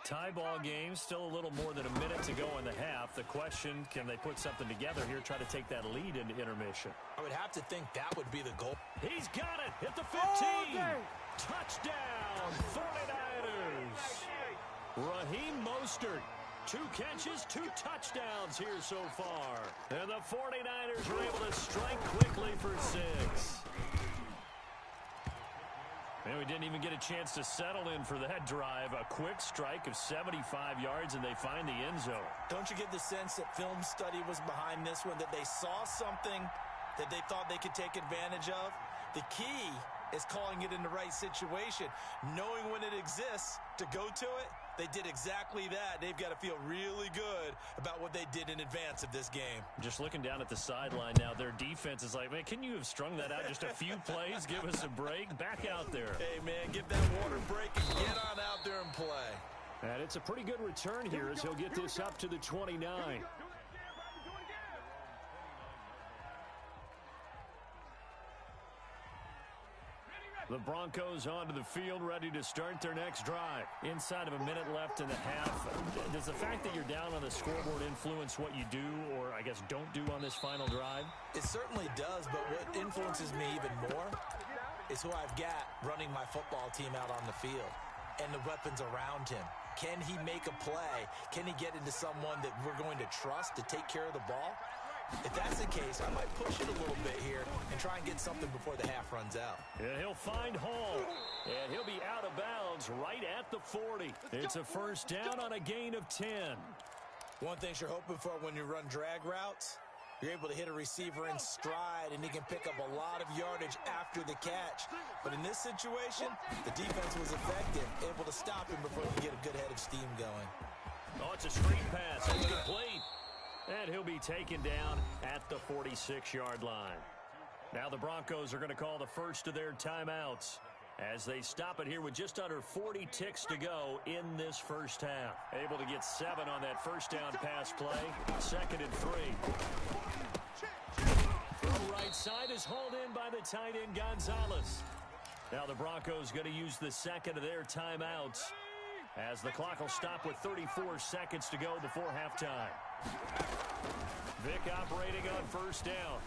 Tie ball game, still a little more than a minute to go in the half. The question, can they put something together here, try to take that lead into intermission? I would have to think that would be the goal. He's got it at the 15. Touchdown, 49ers. Raheem Mostert. 2 catches, 2 touchdowns here so far. And the 49ers are able to strike quickly for 6. And we didn't even get a chance to settle in for that drive. A quick strike of 75 yards, and they find the end zone. Don't you get the sense that film study was behind this one, that they saw something that they thought they could take advantage of? The key is calling it in the right situation, knowing when it exists to go to it. They did exactly that. They've got to feel really good about what they did in advance of this game. Just looking down at the sideline now, their defense is like, man, can you have strung that out just a few plays? Give us a break. Back out there. Hey, man, give that water break and get on out there and play. And it's a pretty good return here as he'll get this up to the 29. The Broncos onto the field, ready to start their next drive. Inside of a minute left in the half. Does the fact that you're down on the scoreboard influence what you do, or I guess don't do on this final drive? It certainly does, but what influences me even more is who I've got running my football team out on the field and the weapons around him. Can he make a play? Can he get into someone that we're going to trust to take care of the ball? If that's the case, I might push it a little bit here and try and get something before the half runs out. Yeah, he'll find Hall, and he'll be out of bounds right at the 40. It's a first down on a gain of 10. One thing you're hoping for when you run drag routes, you're able to hit a receiver in stride, and he can pick up a lot of yardage after the catch. But in this situation, the defense was effective, able to stop him before he could get a good head of steam going. Oh, it's a screen pass. It's complete. And he'll be taken down at the 46-yard line. Now the Broncos are going to call the first of their timeouts as they stop it here with just under 40 ticks to go in this first half. Able to get 7 on that first down pass play. 2nd and 3. Throw right side is hauled in by the tight end Gonzalez. Now the Broncos going to use the second of their timeouts as the clock will stop with 34 seconds to go before halftime. Vic operating on first down.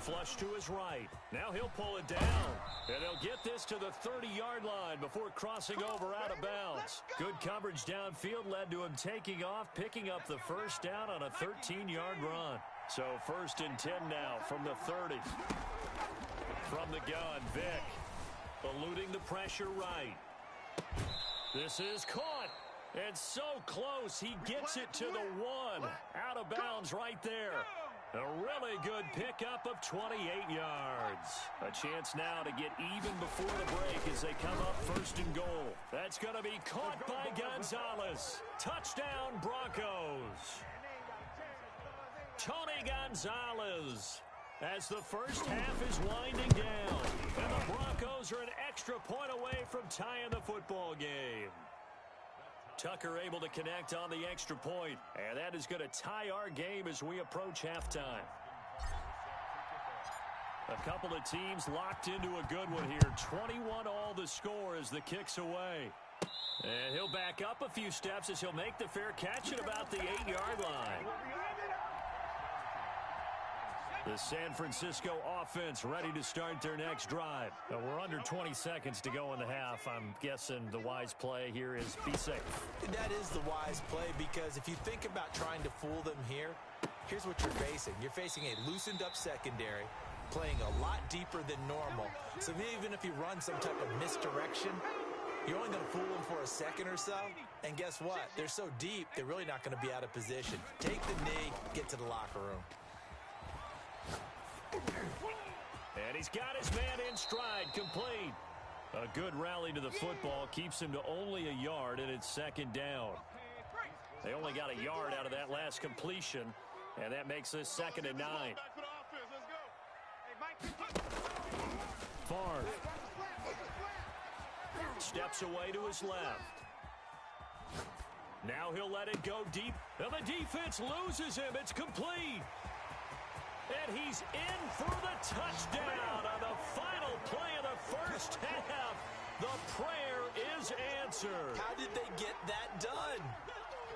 Flush to his right. Now he'll pull it down. And he'll get this to the 30-yard line before crossing over out of bounds. Good coverage downfield led to him taking off, picking up the first down on a 13-yard run. So 1st and 10 now from the 30. From the gun, Vic eluding the pressure right. This is caught. And so close, he gets it to the 1. Out of bounds right there. A really good pickup of 28 yards. A chance now to get even before the break as they come up 1st and goal. That's going to be caught by Gonzalez. Touchdown, Broncos. Tony Gonzalez as the first half is winding down. And the Broncos are an extra point away from tying the football game. Tucker able to connect on the extra point, and that is going to tie our game as we approach halftime. A couple of teams locked into a good one here. 21-all the score as the kick's away. And he'll back up a few steps as he'll make the fair catch at about the 8-yard line. The San Francisco offense ready to start their next drive. We're under 20 seconds to go in the half. I'm guessing the wise play here is be safe. That is the wise play, because if you think about trying to fool them here, here's what you're facing. You're facing a loosened up secondary, playing a lot deeper than normal. So even if you run some type of misdirection, you're only going to fool them for a second or so. And guess what? They're so deep, they're really not going to be out of position. Take the knee, get to the locker room. And he's got his man in stride, complete. A good rally to the football keeps him to only a yard, and it's 2nd down. They only got a yard out of that last completion, and that makes this 2nd and 9. Favre steps away to his left. Now he'll let it go deep. And the defense loses him. It's complete. And he's in for the touchdown on the final play of the first half. The prayer is answered. How did they get that done?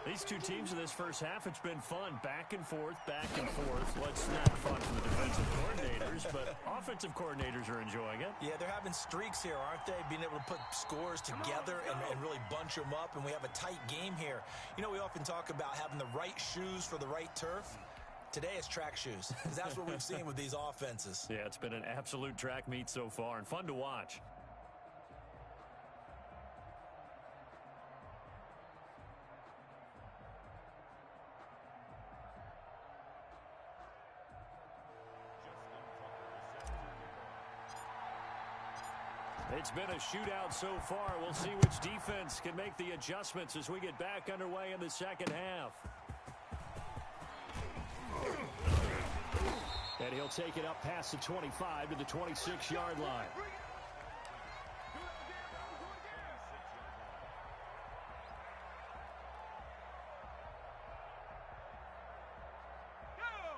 These two teams in this first half, it's been fun. Back and forth, back and forth. Well, it's not fun for the defensive coordinators, but offensive coordinators are enjoying it. Yeah, they're having streaks here, aren't they? Being able to put scores together and really bunch them up, and we have a tight game here. You know, we often talk about having the right shoes for the right turf. Today it's track shoes, because that's what we've seen with these offenses. Yeah, it's been an absolute track meet so far, and fun to watch. It's been a shootout so far. We'll see which defense can make the adjustments as we get back underway in the second half. And he'll take it up past the 25 to the 26-yard line.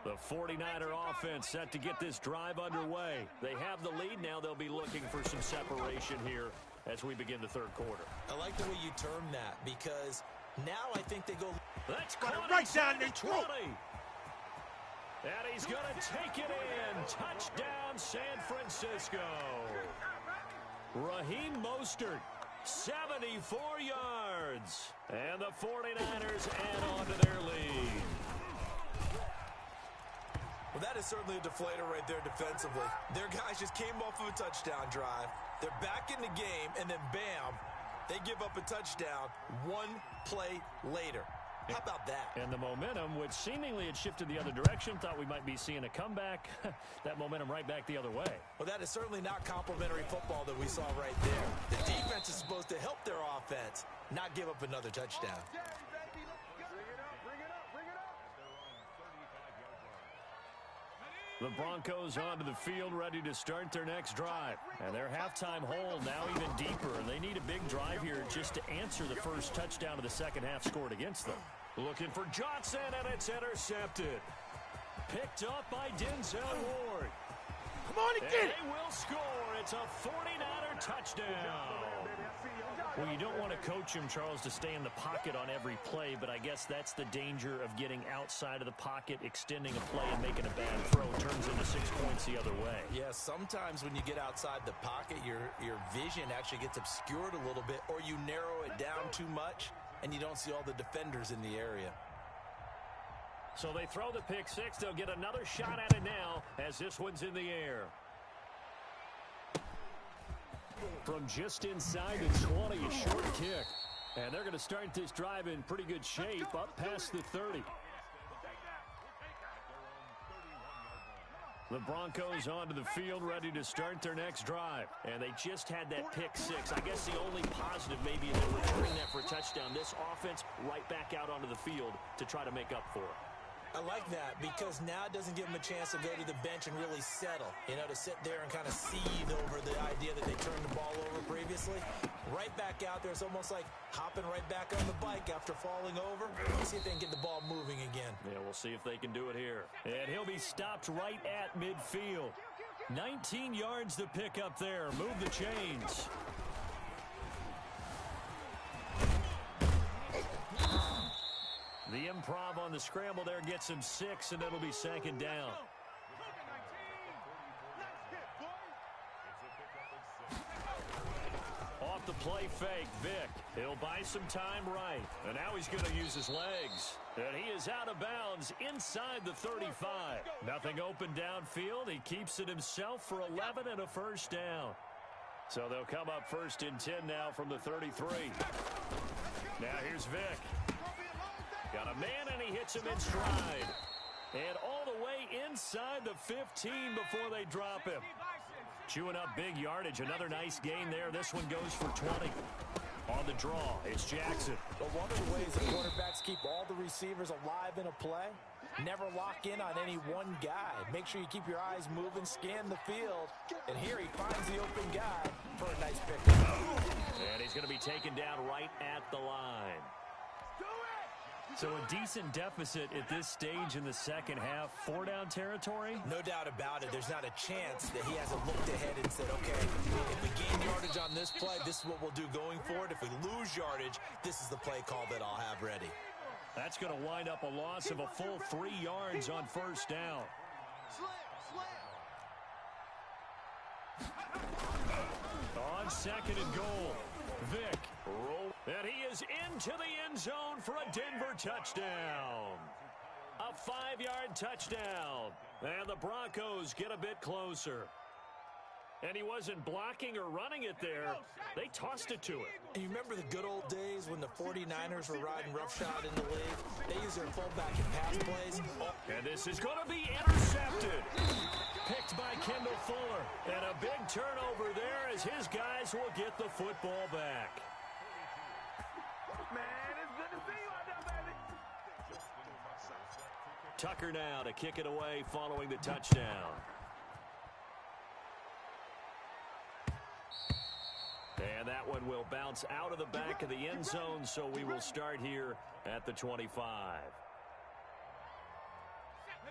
The 49er offense set to get this drive underway. They have the lead. Now they'll be looking for some separation here as we begin the third quarter. I like the way you term that, because now I think they go... That's caught right down the 20. And he's going to take it in. Touchdown, San Francisco. Raheem Mostert, 74 yards. And the 49ers add on to their lead. Well, that is certainly a deflator right there defensively. Their guys just came off of a touchdown drive. They're back in the game, and then bam, they give up a touchdown one play later. How about that? And the momentum, which seemingly had shifted the other direction, thought we might be seeing a comeback. That momentum right back the other way. Well, that is certainly not complimentary football that we saw right there. The defense is supposed to help their offense, not give up another touchdown. The Broncos onto the field, ready to start their next drive. And their halftime hole now even deeper. They need a big drive here just to answer the first touchdown of the second half scored against them. Looking for Johnson, and it's intercepted. Picked up by Denzel Ward. Come on and get it. They will score. It's a 49er touchdown. Well, you don't want to coach him, Charles, to stay in the pocket on every play, but I guess that's the danger of getting outside of the pocket, extending a play, and making a bad throw. Turns into 6 points the other way. Yeah, sometimes when you get outside the pocket, your vision actually gets obscured a little bit, or you narrow it down too much, and you don't see all the defenders in the area. So they throw the pick six. They'll get another shot at it now as this one's in the air. From just inside the 20, a short kick. And they're going to start this drive in pretty good shape, up past the 30. The Broncos onto the field, ready to start their next drive. And they just had that pick six. I guess the only positive maybe is they're returning that for a touchdown. This offense right back out onto the field to try to make up for it. I like that, because now it doesn't give them a chance to go to the bench and really settle, you know, to sit there and kind of seethe over the idea that they turned the ball over previously. Right back out there, it's almost like hopping right back on the bike after falling over. Let's see if they can get the ball moving again. Yeah, we'll see if they can do it here. And he'll be stopped right at midfield. 19 yards to pick up there. Move the chains. The improv on the scramble there gets him 6, and it'll be second down. Off the play fake, Vick. He'll buy some time right. And now he's going to use his legs. And he is out of bounds inside the 35. Nothing open downfield. He keeps it himself for 11 and a first down. So they'll come up first and 10 now from the 33. Now here's Vick. Got a man, and he hits him in stride. And all the way inside the 15 before they drop him. Chewing up big yardage. Another nice gain there. This one goes for 20. On the draw, it's Jackson. But one of the ways the quarterbacks keep all the receivers alive in a play, never lock in on any one guy. Make sure you keep your eyes moving, scan the field. And here he finds the open guy for a nice pickup. And he's going to be taken down right at the line. So a decent deficit at this stage in the second half. 4-down territory? No doubt about it. There's not a chance that he hasn't looked ahead and said, okay, if we gain yardage on this play, this is what we'll do going forward. If we lose yardage, this is the play call that I'll have ready. That's going to wind up a loss of a full 3 yards on first down. On second and goal, Vick roll. And he is into the end zone for a Denver touchdown. A 5-yard touchdown. And the Broncos get a bit closer. And he wasn't blocking or running it there. They tossed it to him. And you remember the good old days when the 49ers were riding roughshod in the league? They used their fullback in pass plays. And this is going to be intercepted. Picked by Kendall Fuller. And a big turnover there as his guys will get the football back. Man, it's good to see you out there, baby. Tucker now to kick it away following the touchdown. And that one will bounce out of the back of the end zone, so we will start here at the 25.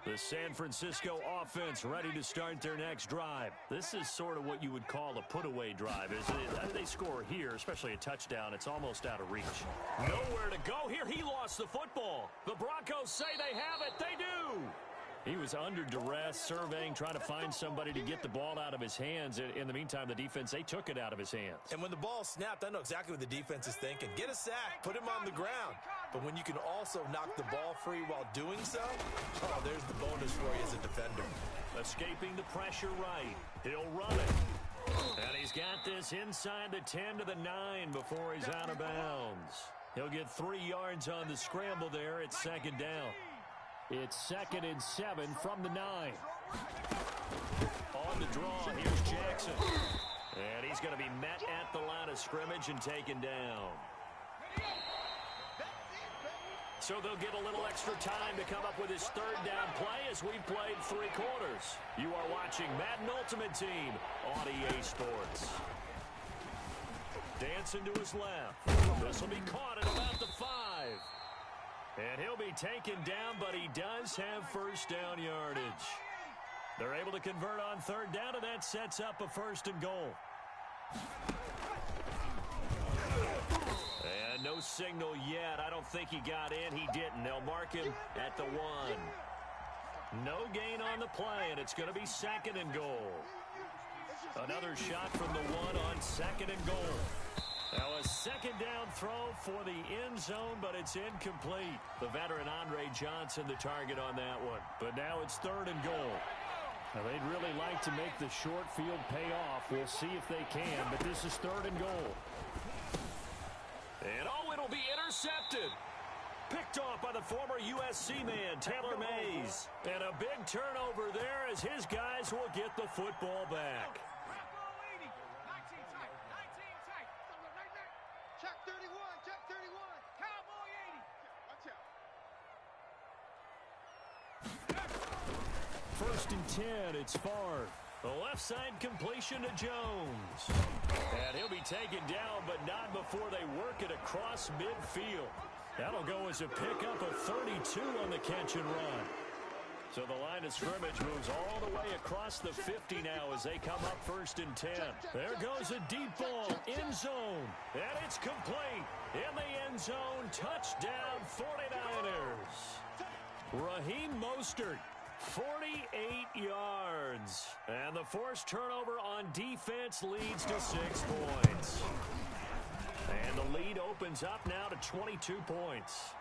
The San Francisco offense ready to start their next drive. This is sort of what you would call a put-away drive, isn't it? They score here, especially a touchdown. It's almost out of reach. Nowhere to go here. He lost the football. The Broncos say they have it. They do. He was under duress, surveying, trying to find somebody to get the ball out of his hands. In the meantime, the defense, they took it out of his hands. And when the ball snapped, I know exactly what the defense is thinking. Get a sack, put him on the ground. But when you can also knock the ball free while doing so, oh, there's the bonus for you as a defender. Escaping the pressure right. He'll run it. And he's got this inside the 10 to the 9 before he's out of bounds. He'll get 3 yards on the scramble there at second down. It's 2nd and 7 from the 9. On the draw, here's Jackson. And he's going to be met at the line of scrimmage and taken down. So they'll get a little extra time to come up with his 3rd down play as we've played 3 quarters. You are watching Madden Ultimate Team on EA Sports. Dancing to his left. This will be caught at about the 5. And he'll be taken down, but he does have first down yardage. They're able to convert on 3rd down, and that sets up a 1st and goal. And no signal yet. I don't think he got in. He didn't. They'll mark him at the 1. No gain on the play, and it's going to be 2nd and goal. Another shot from the 1 on 2nd and goal. Now a 2nd down throw for the end zone, but it's incomplete. The veteran Andre Johnson the target on that one. But now it's 3rd and goal. Now they'd really like to make the short field pay off. We'll see if they can, but this is 3rd and goal. And oh, it'll be intercepted. Picked off by the former USC man, Taylor Mays. And a big turnover there as his guys will get the football back. Check 31, check 31. Cowboy 80. Watch out. 1st and 10, it's Favre. The left side completion to Jones. And he'll be taken down, but not before they work it across midfield. That'll go as a pickup of 32 on the catch and run. So the line of scrimmage moves all the way across the 50 now as they come up 1st and 10. There goes a deep ball, end zone, and it's complete. In the end zone, touchdown 49ers. Raheem Mostert, 48 yards. And the forced turnover on defense leads to 6 points. And the lead opens up now to 22 points.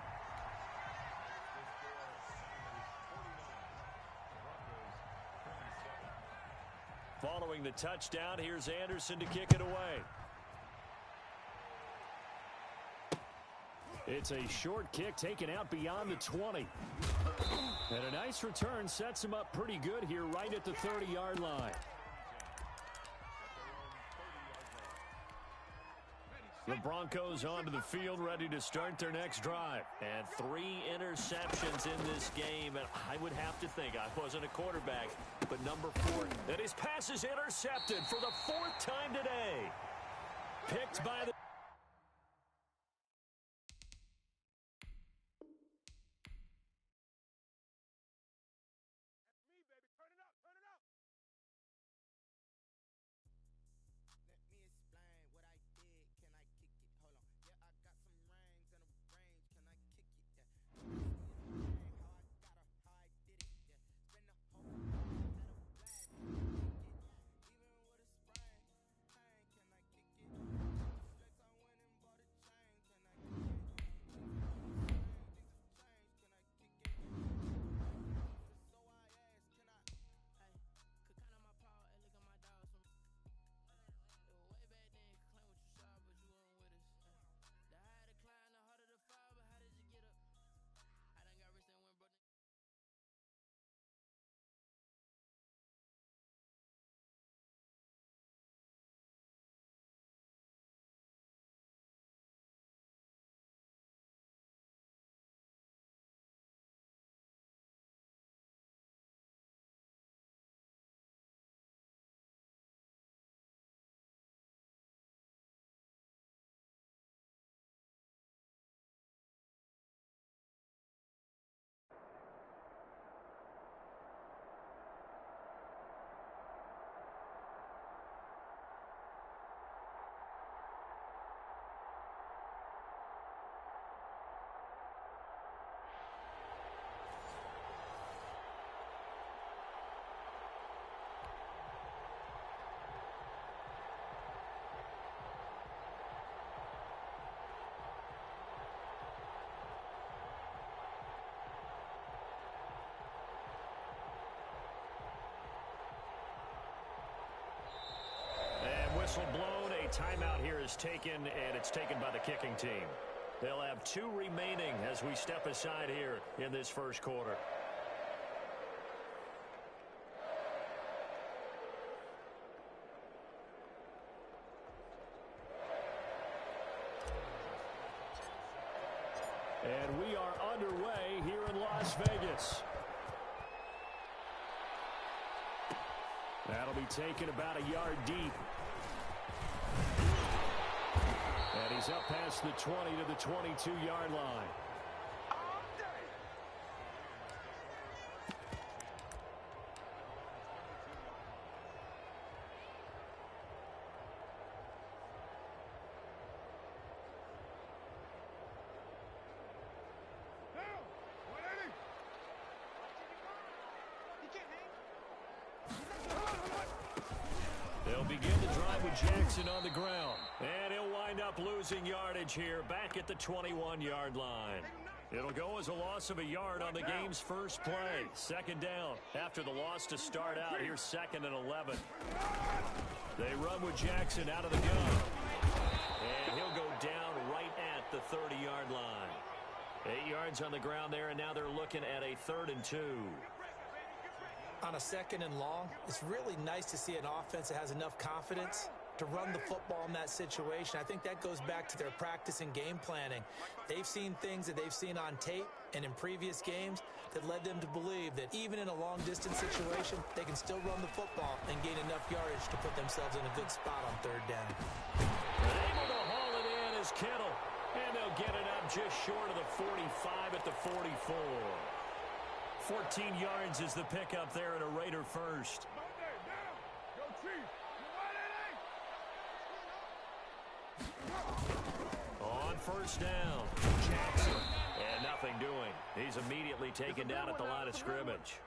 Following the touchdown, here's Anderson to kick it away. It's a short kick taken out beyond the 20. And a nice return sets him up pretty good here right at the 30-yard line. The Broncos onto the field, ready to start their next drive. And 3 interceptions in this game. And I would have to think, I wasn't a quarterback, but number 4. And his pass is intercepted for the 4th time today. Picked by the timeout here is taken, and it's taken by the kicking team. They'll have 2 remaining as we step aside here in this first quarter. And we are underway here in Las Vegas. That'll be taken about a yard deep. And he's up past the 20 to the 22-yard line. They'll begin the drive with Jackson on the ground. And he'll wind up losing yardage here back at the 21-yard line. It'll go as a loss of a yard on the game's first play. Second down after the loss to start out. Here's 2nd and 11. They run with Jackson out of the gun. And he'll go down right at the 30-yard line. 8 yards on the ground there, and now they're looking at a 3rd and 2. On a 2nd and long, it's really nice to see an offense that has enough confidence to run the football in that situation. I think that goes back to their practice and game planning. They've seen things that they've seen on tape and in previous games that led them to believe that even in a long-distance situation, they can still run the football and gain enough yardage to put themselves in a good spot on 3rd down. But able to haul it in is Kittle, and they'll get it up just short of the 45 at the 44. 14 yards is the pickup there and a Raider first. On first down, Jackson. And nothing doing. He's immediately taken down at the line of scrimmage.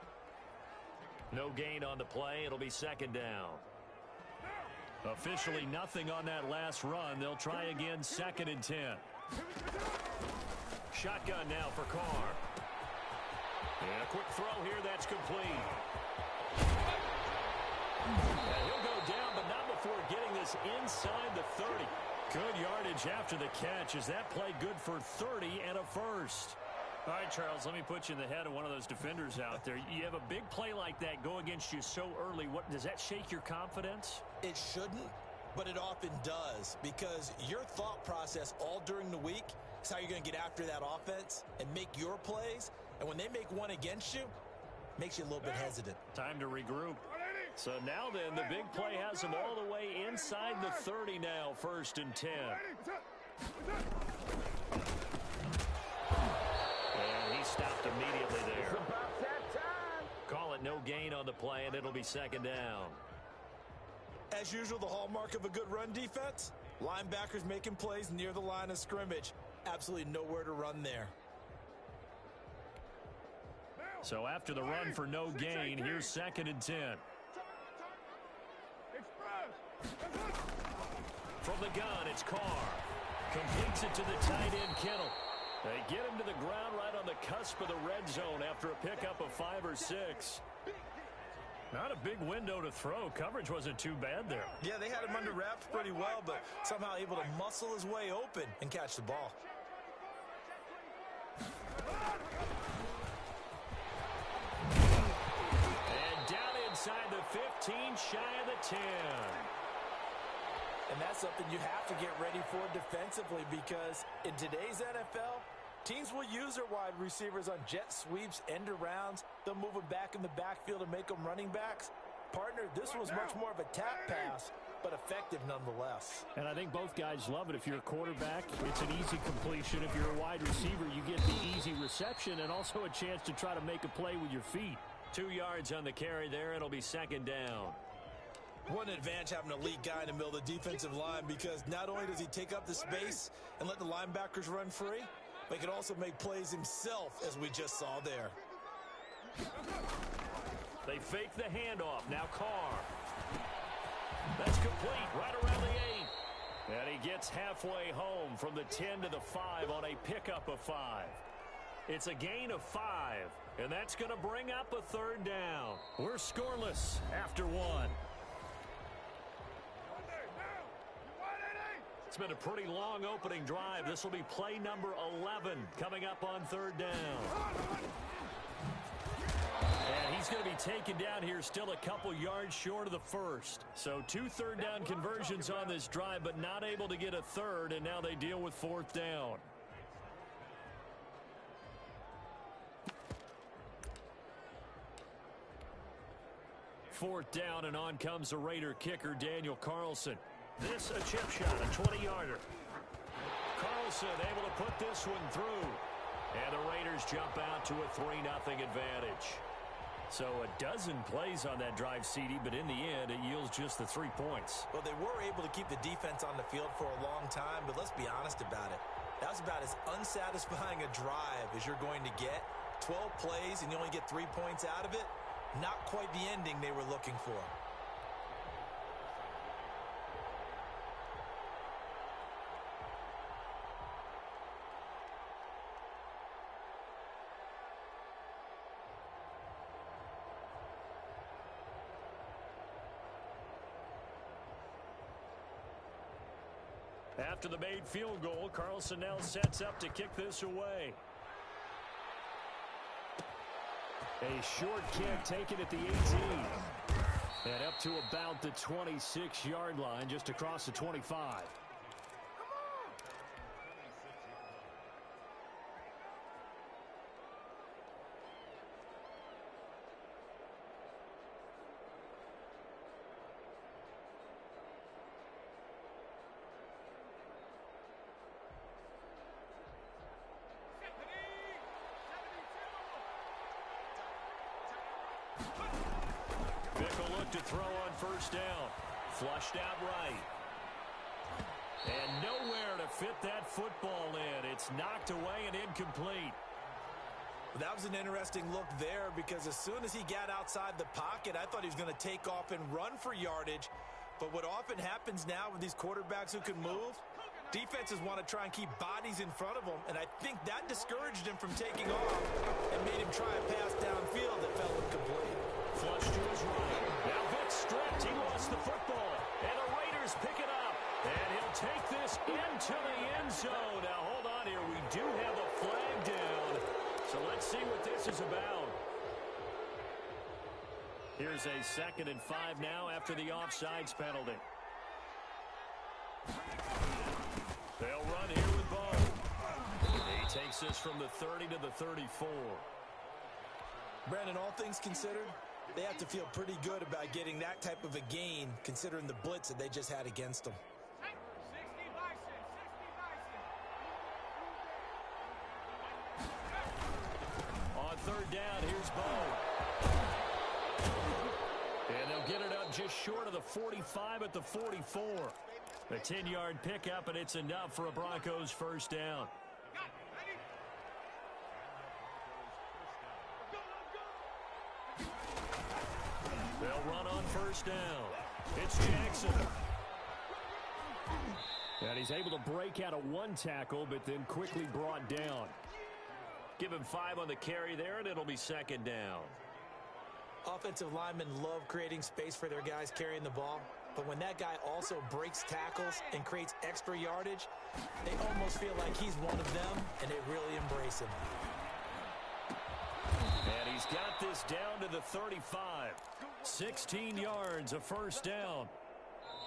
No gain on the play. It'll be 2nd down. Officially nothing on that last run. They'll try again, 2nd and 10. Shotgun now for Carr. And a quick throw here, that's complete. And he'll go down, but not before getting this inside the 30. Good yardage after the catch. Is that play good for 30 and a first? All right, Charles, let me put you in the head of one of those defenders out there. You have a big play like that go against you so early. What does that shake your confidence? It shouldn't, but it often does, because your thought process all during the week is how you're going to get after that offense and make your plays. And when they make one against you, makes you a little bit hesitant. Time to regroup. So now then, the big play has them all the way inside the 30 now, 1st and 10. And he stopped immediately there. Call it no gain on the play, and it'll be 2nd down. As usual, the hallmark of a good run defense, linebackers making plays near the line of scrimmage. Absolutely nowhere to run there. So after the run for no gain, here's 2nd and 10. From the gun, it's Carr. Completes it to the tight end, Kittle. They get him to the ground right on the cusp of the red zone after a pickup of 5 or 6. Not a big window to throw. Coverage wasn't too bad there. Yeah, they had him under wraps pretty well, but somehow able to muscle his way open and catch the ball. And down inside the 15, shy of the 10. And that's something you have to get ready for defensively, because in today's NFL, teams will use their wide receivers on jet sweeps, end arounds. They'll move them back in the backfield and make them running backs. Partner, this was much more of a tap pass, but effective nonetheless. And I think both guys love it. If you're a quarterback, it's an easy completion. If you're a wide receiver, you get the easy reception and also a chance to try to make a play with your feet. 2 yards on the carry there. It'll be 2nd down. What an advantage having an elite guy in the middle of the defensive line, because not only does he take up the space and let the linebackers run free, but he can also make plays himself, as we just saw there. They fake the handoff. Now Carr. That's complete right around the 8. And he gets halfway home from the 10 to the 5 on a pickup of 5. It's a gain of 5, and that's going to bring up a 3rd down. We're scoreless after 1. It's been a pretty long opening drive. This will be play number 11 coming up on third down. And he's going to be taken down here still a couple yards short of the first. So 2 third-down conversions on this drive, but not able to get a third, and now they deal with fourth down. Fourth down, and on comes the Raider kicker, Daniel Carlson. This a chip shot, a 20-yarder. Carlson able to put this one through. And the Raiders jump out to a 3-0 advantage. So a dozen plays on that drive, CD, but in the end, it yields just the 3 points. Well, they were able to keep the defense on the field for a long time, but let's be honest about it. That was about as unsatisfying a drive as you're going to get. 12 plays and you only get 3 points out of it. Not quite the ending they were looking for. After the made field goal, Carlson now sets up to kick this away. A short kick taken at the 18. And up to about the 26-yard line, just across the 25. To throw on first down. Flushed out right. And nowhere to fit that football in. It's knocked away and incomplete. Well, that was an interesting look there because as soon as he got outside the pocket, I thought he was going to take off and run for yardage. But what often happens now with these quarterbacks who can move, defenses want to try and keep bodies in front of them, and I think that discouraged him from taking off and made him try a pass downfield that fell incomplete. Flush to his right. Now Vick stripped. He lost the football. And the Raiders pick it up. And he'll take this into the end zone. Now, hold on here. We do have a flag down. So let's see what this is about. Here's a 2nd and 5 now after the offsides penalty. They'll run here with Bo. He takes this from the 30 to the 34. Brandon, all things considered, they have to feel pretty good about getting that type of a gain considering the blitz that they just had against them. On third down, here's Bo. And they'll get it up just short of the 45 at the 44. A 10-yard pickup, and it's enough for a Broncos first down. They'll run on first down. It's Jackson. And he's able to break out of one tackle, but then quickly brought down. Give him 5 on the carry there, and it'll be 2nd down. Offensive linemen love creating space for their guys carrying the ball, but when that guy also breaks tackles and creates extra yardage, they almost feel like he's one of them, and they really embrace him. And he's got this down to the 35. 16 yards, a first down.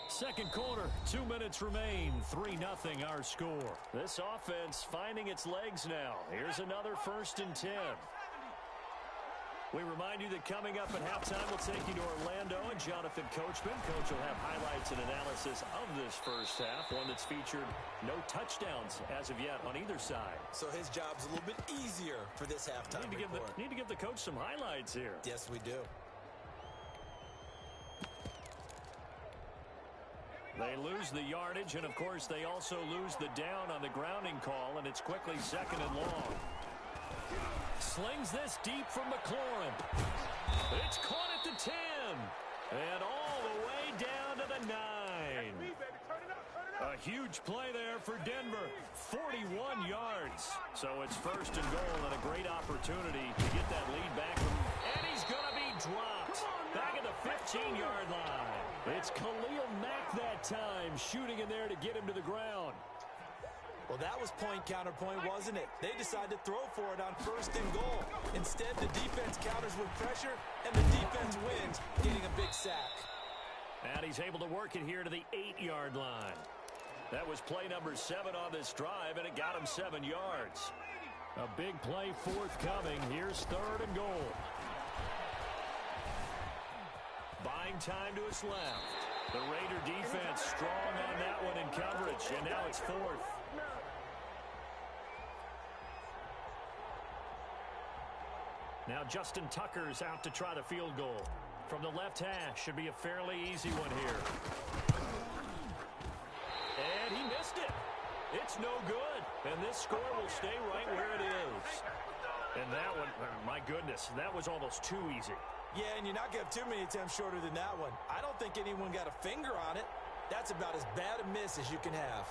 Second quarter, 2 minutes remain. 3-0 our score. This offense finding its legs now. Here's another 1st and 10. We remind you that coming up at halftime, we'll take you to Orlando and Jonathan Coachman. Coach will have highlights and analysis of this first half, one that's featured no touchdowns as of yet on either side. So his job's a little bit easier for this halftime report. Need to give the coach some highlights here. Yes, we do. They lose the yardage, and of course they also lose the down on the grounding call, and it's quickly 2nd and long. Slings this deep from McLaurin. It's caught at the 10. And all the way down to the 9. A huge play there for Denver. 41 yards. So it's 1st and goal and a great opportunity to get that lead back. And he's going to be dropped. back at the 15-yard line. It's Khalil Mack that time, shooting in there to get him to the ground. Well, that was point counterpoint, wasn't it? They decided to throw for it on 1st and goal. Instead, the defense counters with pressure, and the defense wins, getting a big sack. And he's able to work it here to the 8-yard line. That was play number 7 on this drive, and it got him 7 yards. A big play forthcoming. Here's 3rd and goal. Buying time to his left. The Raider defense strong on that one in coverage, and now it's 4th. Now Justin Tucker's out to try the field goal. From the left hash, should be a fairly easy one here. And he missed it. It's no good. And this score will stay right where it is. And that one, my goodness, that was almost too easy. Yeah, and you're not going to have too many attempts shorter than that one. I don't think anyone got a finger on it. That's about as bad a miss as you can have.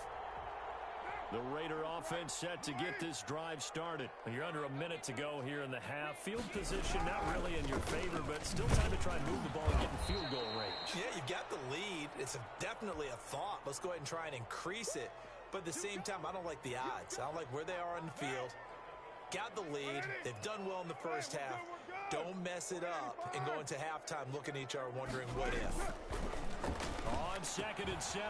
The Raider offense set to get this drive started. You're under a minute to go here in the half. Field position not really in your favor, but still time to try and move the ball and get in field goal range. Yeah, you've got the lead. It's definitely a thought. Let's go ahead and try and increase it. But at the same time, I don't like the odds. I don't like where they are on the field. Got the lead. They've done well in the first half. Don't mess it up and go into halftime looking at each other wondering what if. On 2nd and 7,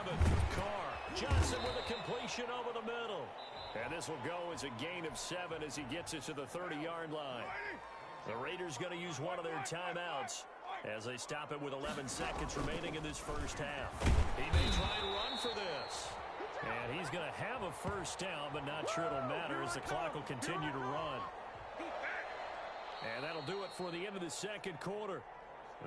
Carr. Johnson with a completion over the middle. And this will go as a gain of 7 as he gets it to the 30-yard line. The Raiders going to use one of their timeouts as they stop it with 11 seconds remaining in this first half. He may try and run for this. And he's going to have a first down, but not sure it'll matter as the clock will continue to run. And that'll do it for the end of the second quarter.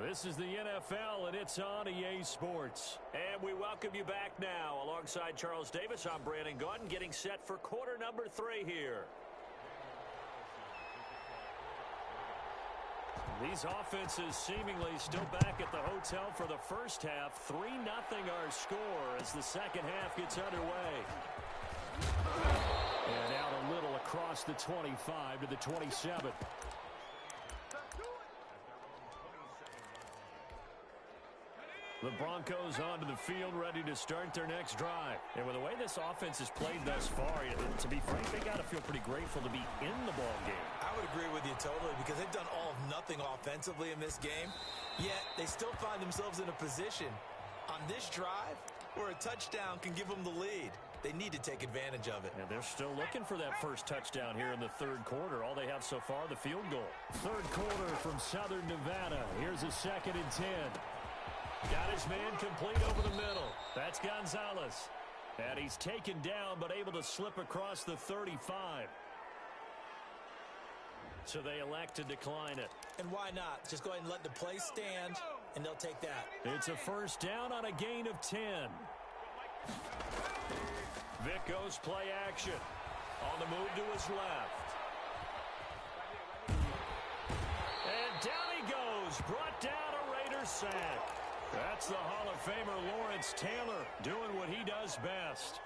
This is the NFL, and it's on EA Sports. And we welcome you back now. Alongside Charles Davis, I'm Brandon Gaudin, getting set for quarter number 3 here. These offenses seemingly still back at the hotel for the first half. 3-0 our score as the second half gets underway. And out a little across the 25 to the 27. The Broncos onto the field, ready to start their next drive. And with the way this offense has played thus far, to be frank, they got to feel pretty grateful to be in the ball game. I would agree with you totally because they've done all of nothing offensively in this game, yet they still find themselves in a position on this drive where a touchdown can give them the lead. They need to take advantage of it. And they're still looking for that first touchdown here in the third quarter. All they have so far, the field goal. Third quarter from Southern Nevada. Here's a 2nd and 10. Got his man complete over the middle. That's Gonzalez. And he's taken down, but able to slip across the 35. So they elect to decline it. And why not? Just go ahead and let the play stand, and they'll take that. It's a first down on a gain of 10. Vic goes play action. On the move to his left. And down he goes. Brought down a Raider sack. That's the Hall of Famer Lawrence Taylor doing what he does best.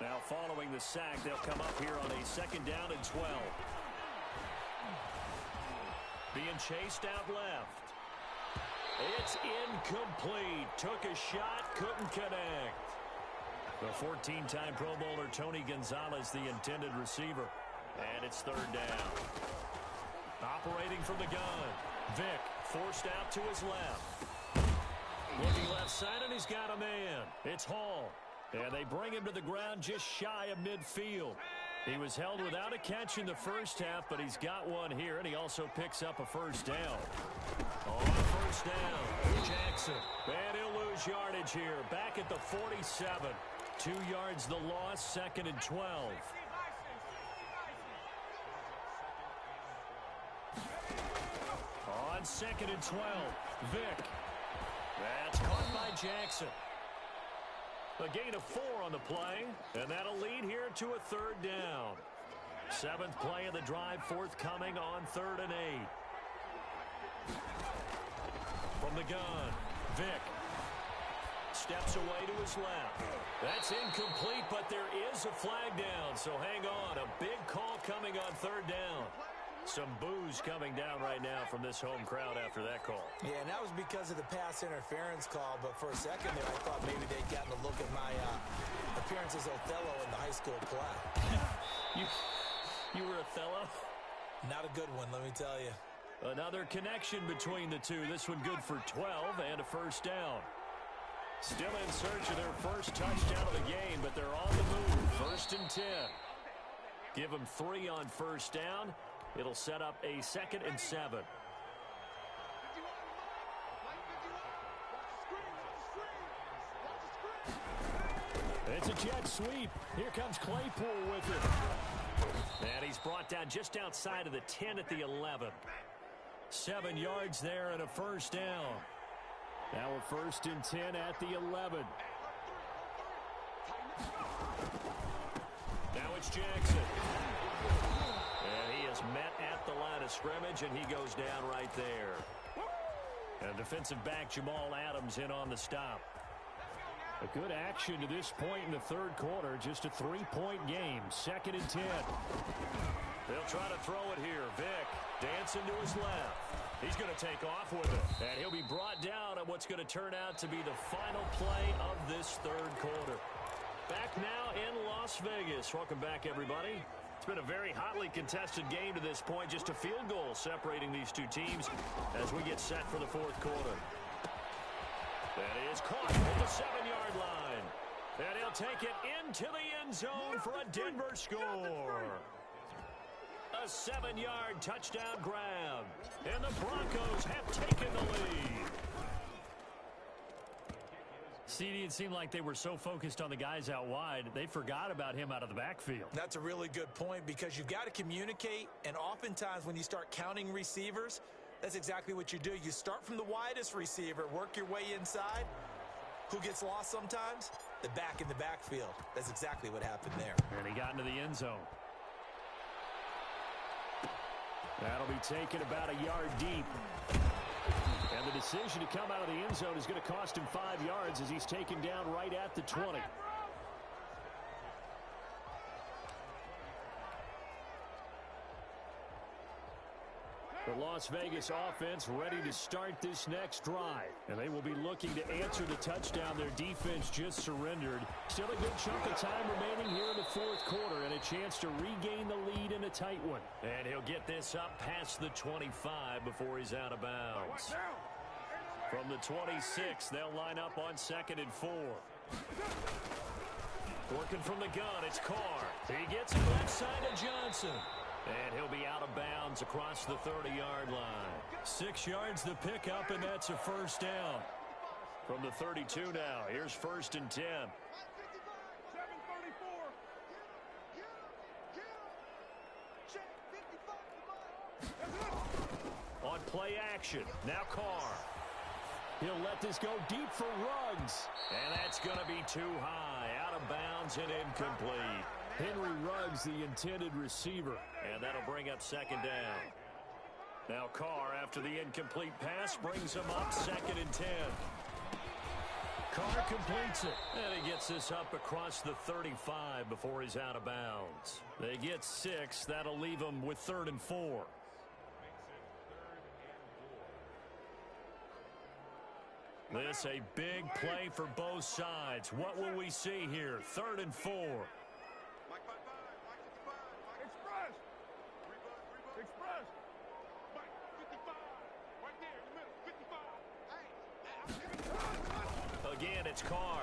Now following the sack, they'll come up here on a 2nd down and 12. Being chased out left. It's incomplete. Took a shot, couldn't connect. The 14-time Pro Bowler Tony Gonzalez, the intended receiver. And it's 3rd down. Operating from the gun. Vic forced out to his left. Looking left side, and he's got a man. It's Hall. And they bring him to the ground just shy of midfield. He was held without a catch in the first half, but he's got one here, and he also picks up a first down. On first down, Jackson. And he'll lose yardage here. Back at the 47. 2 yards the loss, 2nd and 12. On 2nd and 12, Vic. That's caught by Jackson. A gain of 4 on the play, and that'll lead here to a 3rd down. 7th play of the drive forthcoming on 3rd and 8. From the gun, Vic steps away to his left. That's incomplete, but there is a flag down, so hang on. A big call coming on 3rd down. Some boos boos coming down right now from this home crowd after that call. Yeah, and that was because of the pass interference call, but for a second there, I thought maybe they'd gotten a look at my appearance as Othello in the high school play. You were Othello? Not a good one, let me tell you. Another connection between the two. This one good for 12 and a first down. Still in search of their first touchdown of the game, but they're on the move. First and 10. Give them 3 on first down. It'll set up a 2nd and 7. It's a jet sweep. Here comes Claypool with it. And he's brought down just outside of the 10 at the 11. 7 yards there and a first down. Now a 1st and 10 at the 11. Now it's Jackson. And he is met at the line of scrimmage, and he goes down right there. And defensive back Jamal Adams in on the stop. A good action to this point in the third quarter. Just a 3-point game. 2nd and 10. They'll try to throw it here. Vick dancing to his left. He's going to take off with it. And he'll be brought down at what's going to turn out to be the final play of this third quarter. Back now in Las Vegas. Welcome back, everybody. It's been a very hotly contested game to this point. Just a field goal separating these two teams as we get set for the fourth quarter. That is caught at the 7-yard line. And he'll take it into the end zone for a Denver score. A 7-yard touchdown grab. And the Broncos have taken the lead. CD, it seemed like they were so focused on the guys out wide, they forgot about him out of the backfield. That's a really good point because you've got to communicate, and oftentimes when you start counting receivers, that's exactly what you do. You start from the widest receiver, work your way inside. Who gets lost sometimes? The back in the backfield. That's exactly what happened there. And he got into the end zone. That'll be taken about a yard deep. And the decision to come out of the end zone is going to cost him 5 yards as he's taken down right at the 20. The Las Vegas offense ready to start this next drive. And they will be looking to answer the touchdown their defense just surrendered. Still a good chunk of time remaining here in the fourth quarter and a chance to regain the lead in a tight one. And he'll get this up past the 25 before he's out of bounds. From the 26, they'll line up on 2nd and 4. Working from the gun, it's Carr. He gets it left side to Johnson. And he'll be out of bounds across the 30-yard line. 6 yards the pickup, and that's a first down. From the 32 now, here's 1st and 10. On play action, now Carr. He'll let this go deep for Ruggs. And that's going to be too high. Out of bounds and incomplete. Henry Ruggs, the intended receiver. And that'll bring up 2nd down. Now Carr, after the incomplete pass, brings him up 2nd and 10. Carr completes it. And he gets this up across the 35 before he's out of bounds. They get 6. That'll leave them with 3rd and 4. This a big play for both sides. What will we see here? 3rd and 4. Again, it's Carr.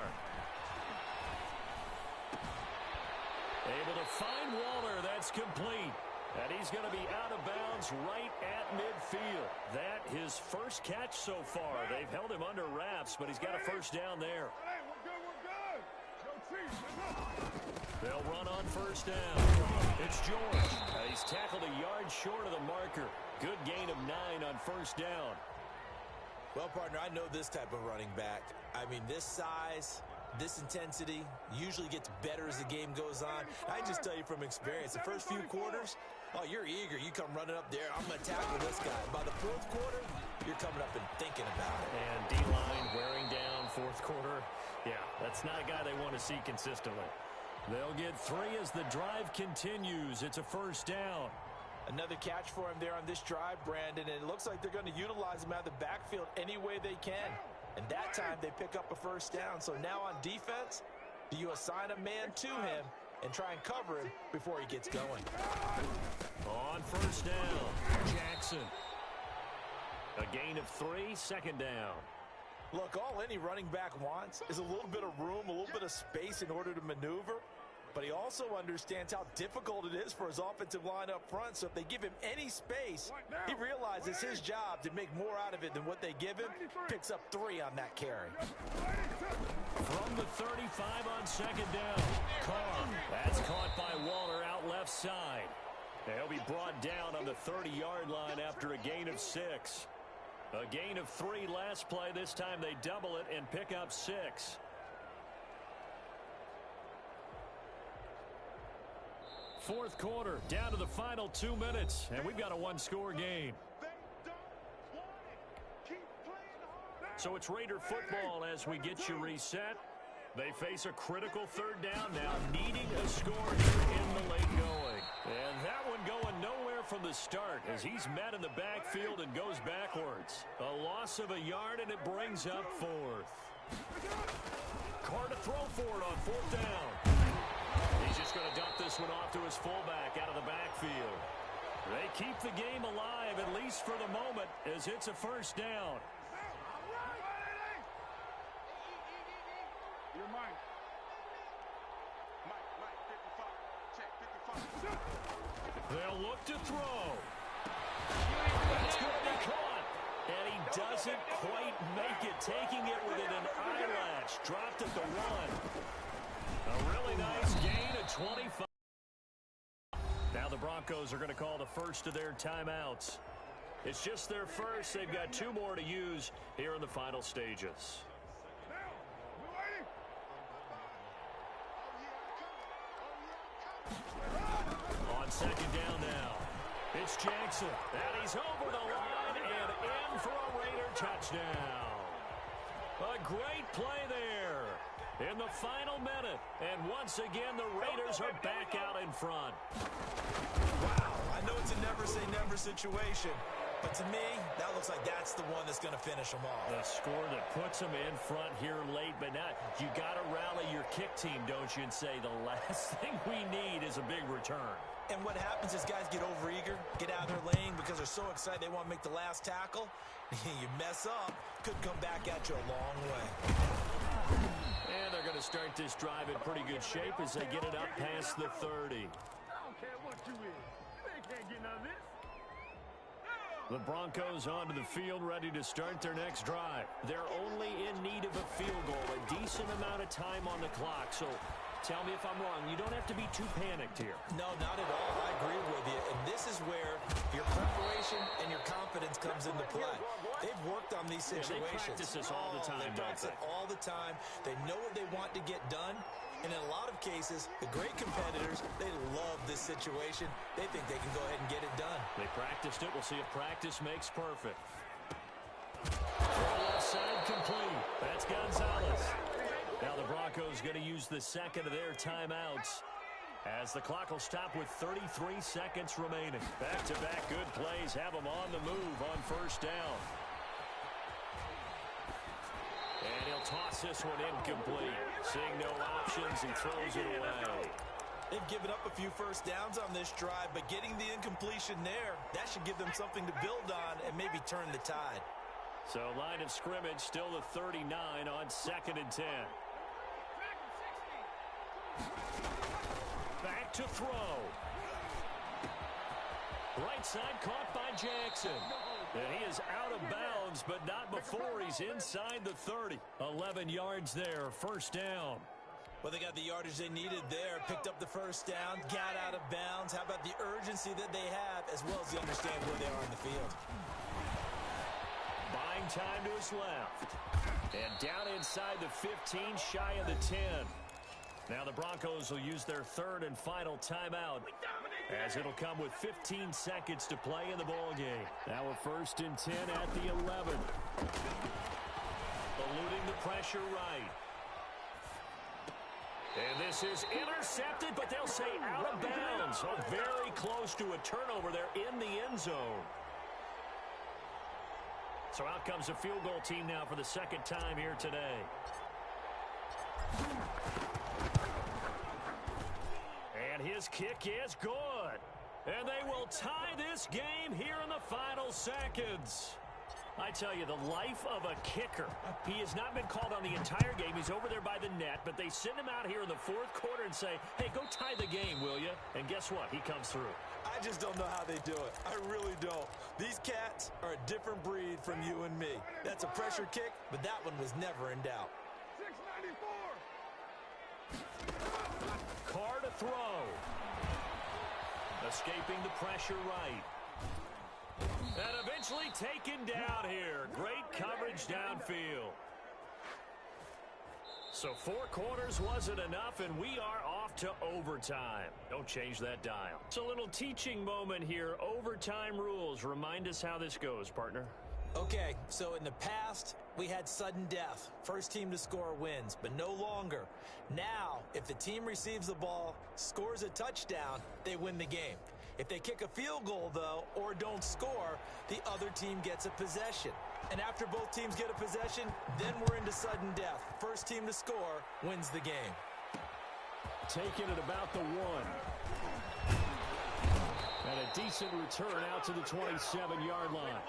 Able to find Waller. That's complete. And he's going to be out of bounds right at midfield. That his first catch so far. They've held him under wraps, but he's got a first down there. They'll run on first down. It's George. He's tackled a yard short of the marker. Good gain of 9 on first down. Well, partner, I know this type of running back. I mean, this size, this intensity usually gets better as the game goes on. I just tell you from experience, the first few quarters, oh, you're eager. You come running up there. I'm going to tackle this guy. By the fourth quarter, you're coming up and thinking about it. And D-line wearing down fourth quarter. Yeah, that's not a guy they want to see consistently. They'll get 3 as the drive continues. It's a first down. Another catch for him there on this drive, Brandon, and it looks like they're going to utilize him out of the backfield any way they can. And that time they pick up a first down. So now on defense, do you assign a man to him and try and cover him before he gets going? On first down, Jackson. A gain of 3, second down. Look, all any running back wants is a little bit of room, a little bit of space in order to maneuver. But he also understands how difficult it is for his offensive line up front. So if they give him any space, he realizes his job to make more out of it than what they give him. Picks up 3 on that carry. From the 35 on second down. Carr. That's caught by Waller out left side. He'll be brought down on the 30-yard line after a gain of 6. A gain of 3 last play. This time they double it and pick up 6. Fourth quarter, down to the final 2 minutes, and we've got a one-score game. So it's Raider football as we get you reset. They face a critical third down now, needing a score here in the late going. And that one going nowhere from the start as he's met in the backfield and goes backwards. A loss of a yard, and it brings up 4th. Carr to throw for it on 4th down. He's just going to dump this one off to his fullback out of the backfield. They keep the game alive, at least for the moment, as it's a first down. You're mine. Mike, 55. Check, 55. They'll look to throw. That's going to be caught. And he doesn't quite make it, taking it within an eyelash. Dropped at the 1. A really nice gain of 25. Now the Broncos are going to call the first of their timeouts. It's just their first. They've got 2 more to use here in the final stages. On second down now, it's Jackson. And he's over the line and in for a Raider touchdown. A great play there in the final minute. And once again, the Raiders are back out in front. Wow, I know it's a never-say-never situation, but to me, that looks like that's the one that's going to finish them off. The score that puts them in front here late, but now you got to rally your kick team, don't you, and say the last thing we need is a big return. And what happens is guys get overeager, get out of their lane because they're so excited they want to make the last tackle. You mess up, could come back at you a long way. And they're going to start this drive in pretty good shape as they get it up past the 30. I don't care what you is. They can't get none of this. The Broncos onto the field, ready to start their next drive. They're only in need of a field goal, a decent amount of time on the clock. So tell me if I'm wrong. You don't have to be too panicked here. No, not at all. I agree with you. And this is where your preparation and your confidence comes into play. They've worked on these situations. Yeah, they practice this all the time. They practice it all the time. They know what they want to get done. And in a lot of cases, the great competitors, they love this situation. They think they can go ahead and get it done. They practiced it. We'll see if practice makes perfect. Throw left side complete. That's Gonzalez. Now the Broncos going to use the second of their timeouts as the clock will stop with 33 seconds remaining. Back-to-back good plays have them on the move on first down. And he'll toss this one incomplete. Seeing no options, he throws it away. They've given up a few first downs on this drive, but getting the incompletion there, that should give them something to build on and maybe turn the tide. So line of scrimmage still the 39 on 2nd and 10. Back to throw. Right side caught by Jackson. And he is out of bounds, but not before he's inside the 30. 11 yards there, first down. Well, they got the yardage they needed there, picked up the first down, got out of bounds. How about the urgency that they have, as well as they understand where they are in the field. Buying time to his left. And down inside the 15, shy of the 10. Now the Broncos will use their third and final timeout, as it'll come with 15 seconds to play in the ballgame. Now a 1st and 10 at the 11. Eluding the pressure right. And this is intercepted, but they'll say out of bounds. So very close to a turnover there in the end zone. So out comes the field goal team now for the second time here today. And his kick is good. And they will tie this game here in the final seconds. I tell you, the life of a kicker. He has not been called on the entire game. He's over there by the net, but they send him out here in the fourth quarter and say, hey, go tie the game, will you? And guess what? He comes through. I just don't know how they do it. I really don't. These cats are a different breed from you and me. That's a pressure kick, but that one was never in doubt. 694. Carr to throw. Escaping the pressure right. And eventually taken down here. Great coverage downfield. So 4 quarters wasn't enough, and we are off to overtime. Don't change that dial. It's a little teaching moment here. Overtime rules. Remind us how this goes, partner. Okay, so in the past, we had sudden death. First team to score wins, but no longer. Now, if the team receives the ball, scores a touchdown, they win the game. If they kick a field goal, though, or don't score, the other team gets a possession. And after both teams get a possession, then we're into sudden death. First team to score wins the game. Taken at about the 1. And a decent return out to the 27-yard line.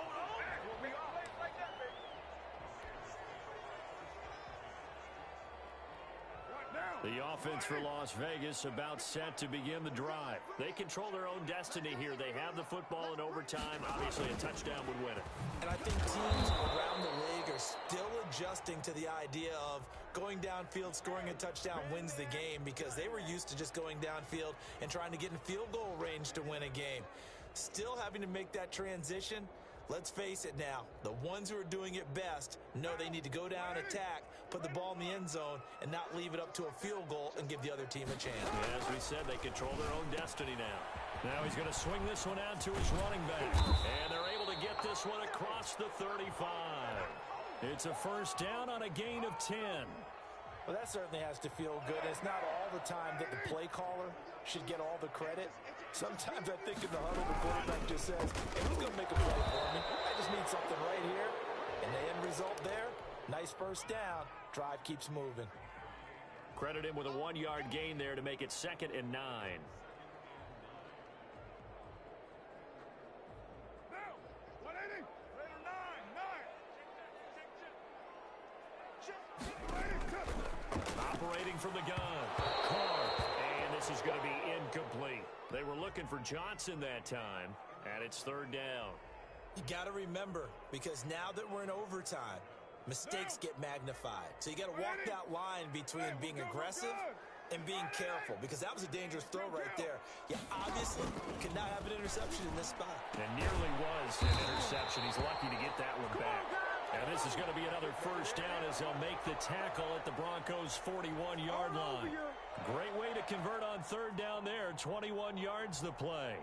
The offense for Las Vegas about set to begin the drive. They control their own destiny here. They have the football in overtime. Obviously, a touchdown would win it. And I think teams around the league are still adjusting to the idea of going downfield, scoring a touchdown wins the game, because they were used to just going downfield and trying to get in field goal range to win a game. Still having to make that transition. Let's face it now, the ones who are doing it best know they need to go down, attack, put the ball in the end zone, and not leave it up to a field goal and give the other team a chance. Yeah, as we said, they control their own destiny now. Now he's going to swing this one out to his running back. And they're able to get this one across the 35. It's a first down on a gain of 10. Well, that certainly has to feel good. It's not all the time that the play caller should get all the credit. Sometimes I think in the huddle, the quarterback just says, hey, who's going to make a play for me? I just need something right here. And the end result there, nice first down. Drive keeps moving. Credit him with a 1-yard gain there to make it 2nd and 9. Now, 180. Later, 9. Operating from the gun. Carr. And this is going to be incomplete. They were looking for Johnson that time, and it's 3rd down. You got to remember, because now that we're in overtime, mistakes get magnified. So you got to walk that line between being aggressive and being careful, because that was a dangerous throw right there. You obviously could not have an interception in this spot. And nearly was an interception. He's lucky to get that one back. And this is going to be another first down as they'll make the tackle at the Broncos' 41-yard line. Great way to convert on 3rd down there. 21 yards the play.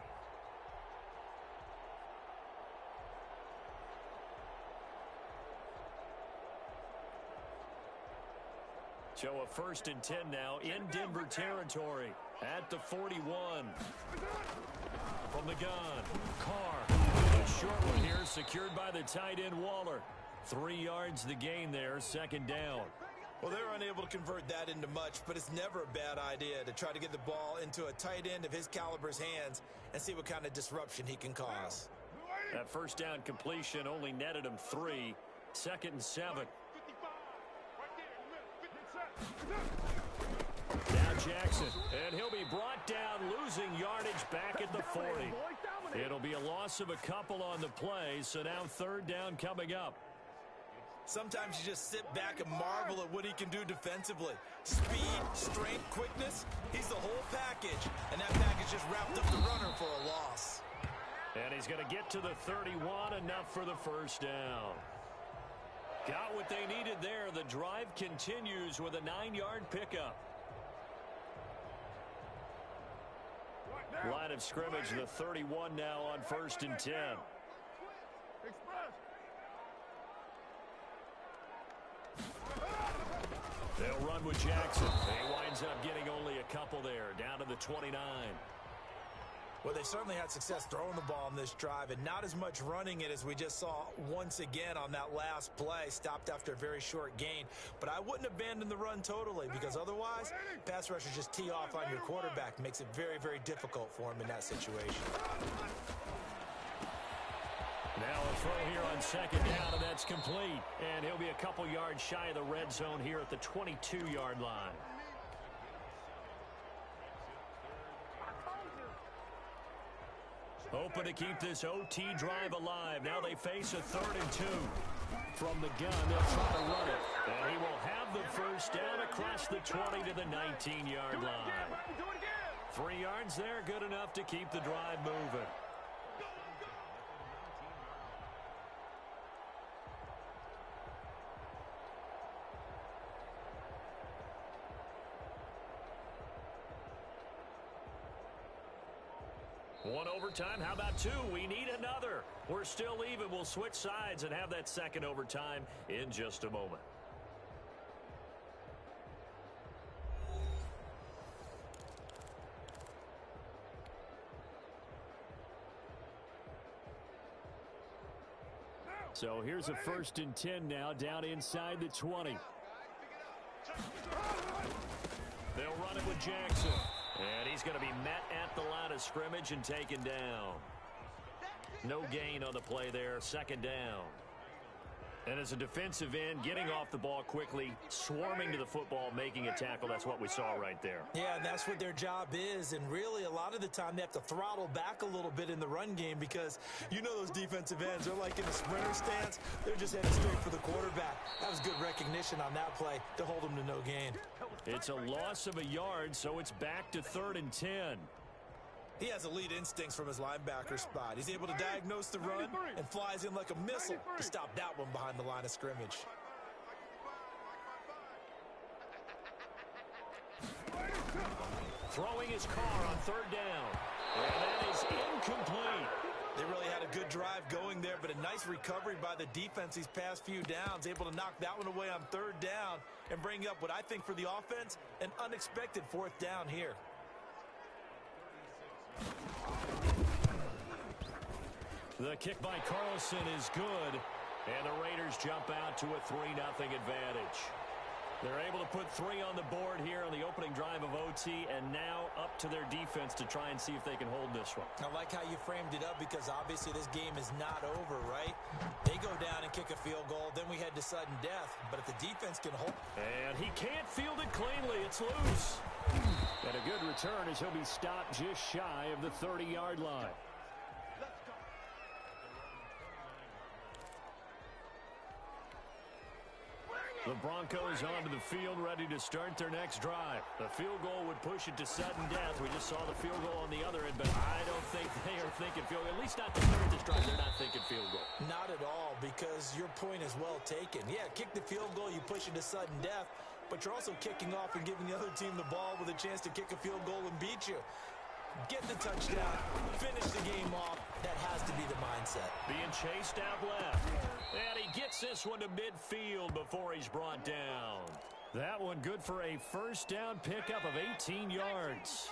So a 1st and 10 now in Denver territory at the 41. From the gun, Carr. A short one here secured by the tight end Waller. 3 yards the gain there, 2nd down. Well, they're unable to convert that into much, but it's never a bad idea to try to get the ball into a tight end of his caliber's hands and see what kind of disruption he can cause. That first down completion only netted him 3. 2nd and 7. Now Jackson, and he'll be brought down, losing yardage back at the 40. It'll be a loss of a couple on the play, so now 3rd down coming up. Sometimes you just sit back and marvel at what he can do defensively. Speed, strength, quickness, he's the whole package. And that package just wrapped up the runner for a loss. And he's going to get to the 31, enough for the first down. Got what they needed there. The drive continues with a 9-yard pickup. Line of scrimmage, the 31 now on 1st and 10. They'll run with Jackson. He winds up getting only a couple there, down to the 29. Well, they certainly had success throwing the ball in this drive and not as much running it as we just saw once again on that last play. Stopped after a very short gain. But I wouldn't abandon the run totally because otherwise, pass rushers just tee off on your quarterback. Makes it very, very difficult for him in that situation. Now a throw here on second down, and that's complete. And he'll be a couple yards shy of the red zone here at the 22-yard line. Open to keep this OT drive alive. Now they face a 3rd and 2. From the gun, they'll try to run it. And he will have the first down across the 20 to the 19-yard line. 3 yards there, good enough to keep the drive moving. One overtime. How about 2? We need another. We're still even. We'll switch sides and have that second overtime in just a moment. So here's a 1st and 10 now, down inside the 20. They'll run it with Jackson. And he's going to be met at the line of scrimmage and taken down. No gain on the play there. 2nd down. And as a defensive end, getting off the ball quickly, swarming to the football, making a tackle. That's what we saw right there. Yeah, and that's what their job is. And really, a lot of the time, they have to throttle back a little bit in the run game because you know those defensive ends, they're like in the sprinter stance. They're just heading straight for the quarterback. That was good recognition on that play to hold them to no gain. It's a loss of a yard, so it's back to 3rd and 10. He has elite instincts from his linebacker spot. He's able to diagnose the run and flies in like a missile to stop that one behind the line of scrimmage. Throwing his car on 3rd down. And that is incomplete. They really had a good drive going there, but a nice recovery by the defense these past few downs. Able to knock that one away on 3rd down and bring up what I think for the offense, an unexpected 4th down here. The kick by Carlson is good, and the Raiders jump out to a 3-0 advantage. They're able to put 3 on the board here on the opening drive of OT, and now up to their defense to try and see if they can hold this one. I like how you framed it up because obviously this game is not over, right? They go down and kick a field goal, then we head to sudden death. But if the defense can hold... And he can't field it cleanly. It's loose. And a good return as he'll be stopped just shy of the 30-yard line. The Broncos onto the field, ready to start their next drive. The field goal would push it to sudden death. We just saw the field goal on the other end, but I don't think they are thinking field goal. At least not to start this drive. They're not thinking field goal. Not at all, because your point is well taken. Yeah, kick the field goal, you push it to sudden death, but you're also kicking off and giving the other team the ball with a chance to kick a field goal and beat you. Get the touchdown, finish the game off. That has to be the mindset. Being chased out left. And he gets this one to midfield before he's brought down. That one good for a 1st down pickup of 18 yards.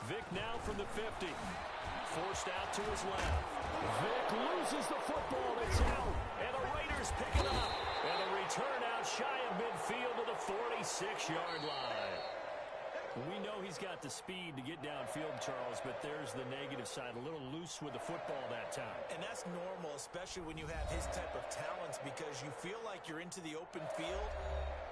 Vick now from the 50. Forced out to his left. Vick loses the football. It's out. And the Raiders pick it up. And a return out shy of midfield to the 46-yard line. We know he's got the speed to get downfield, Charles, but there's the negative side. A little loose with the football that time. And that's normal, especially when you have his type of talents, because you feel like you're into the open field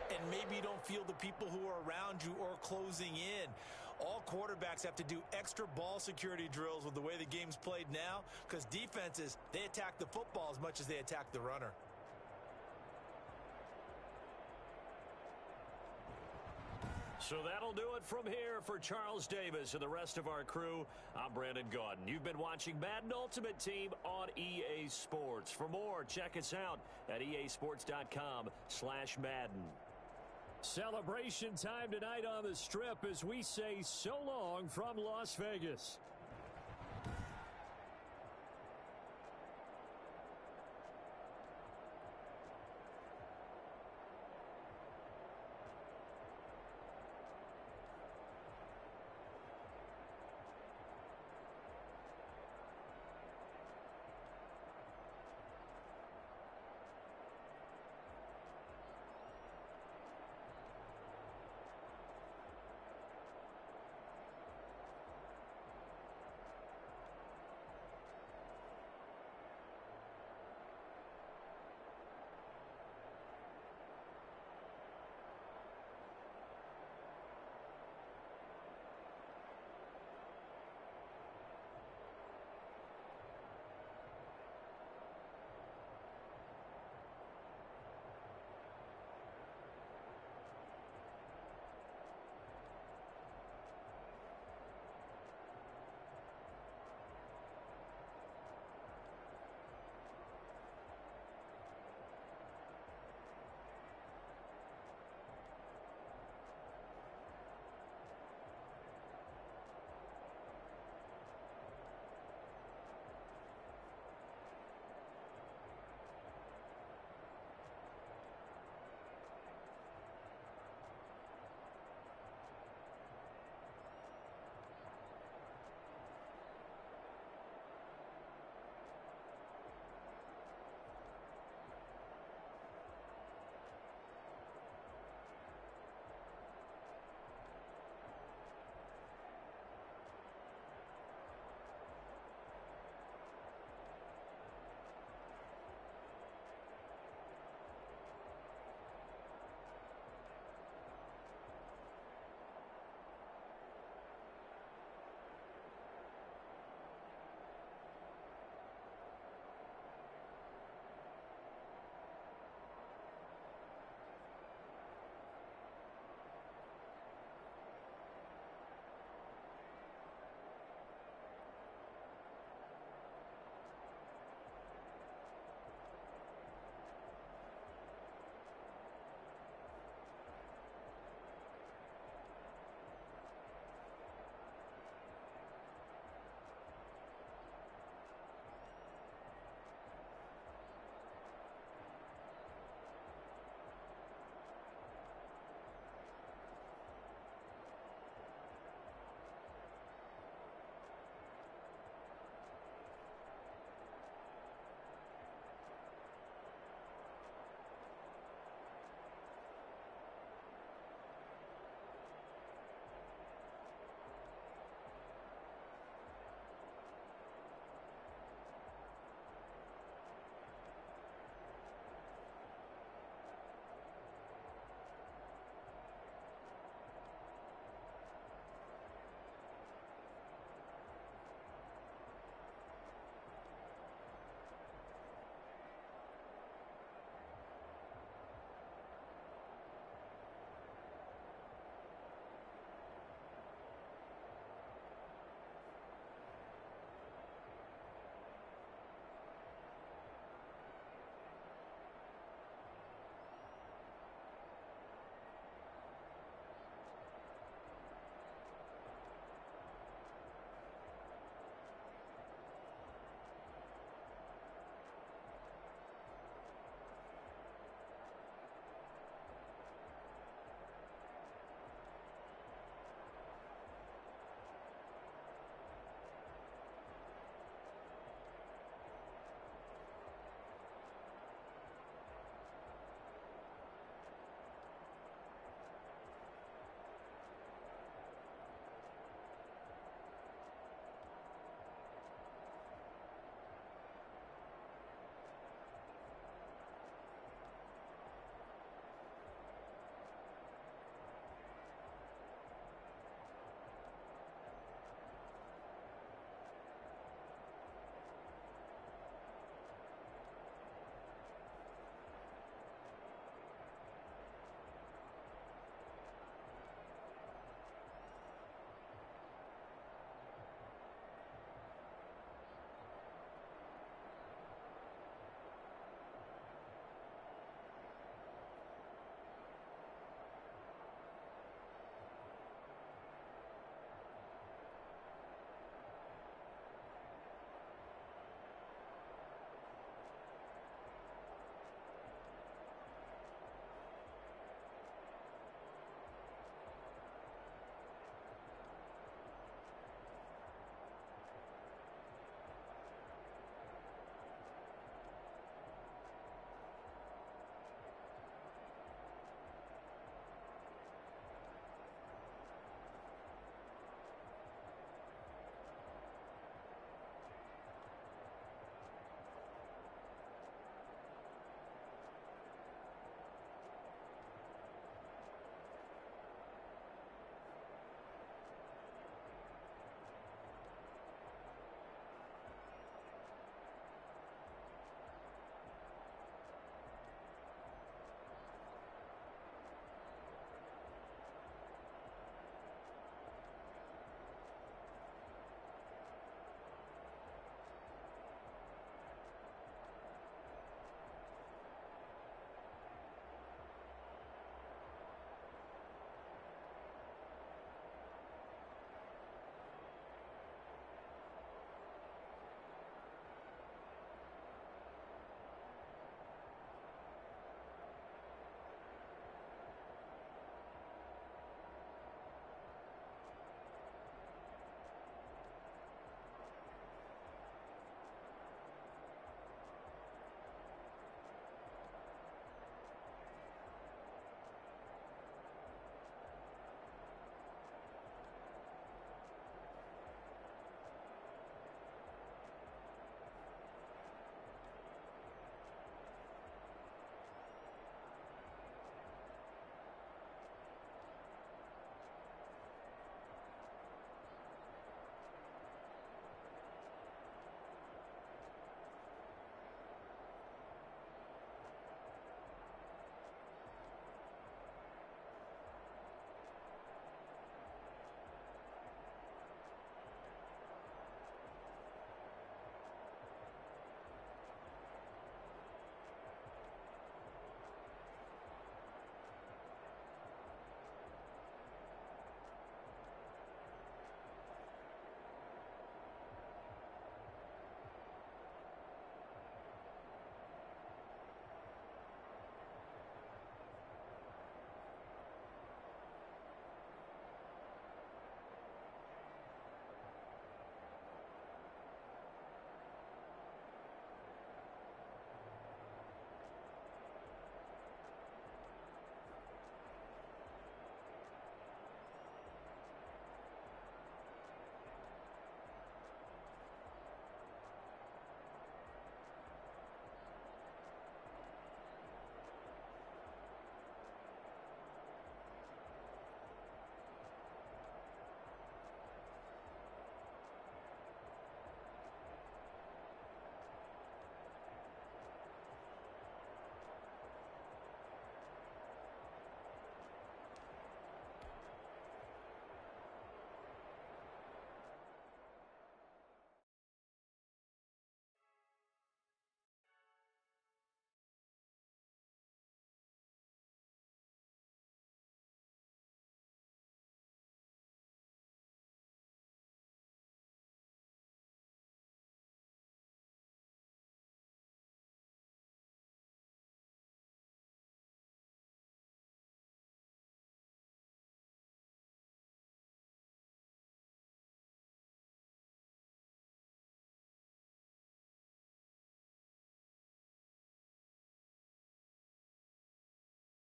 and maybe you don't feel the people who are around you or closing in. All quarterbacks have to do extra ball security drills with the way the game's played now, because defenses, they attack the football as much as they attack the runner. So that'll do it from here for Charles Davis and the rest of our crew. I'm Brandon Gaudin. You've been watching Madden Ultimate Team on EA Sports. For more, check us out at easports.com/Madden. Celebration time tonight on the Strip as we say so long from Las Vegas.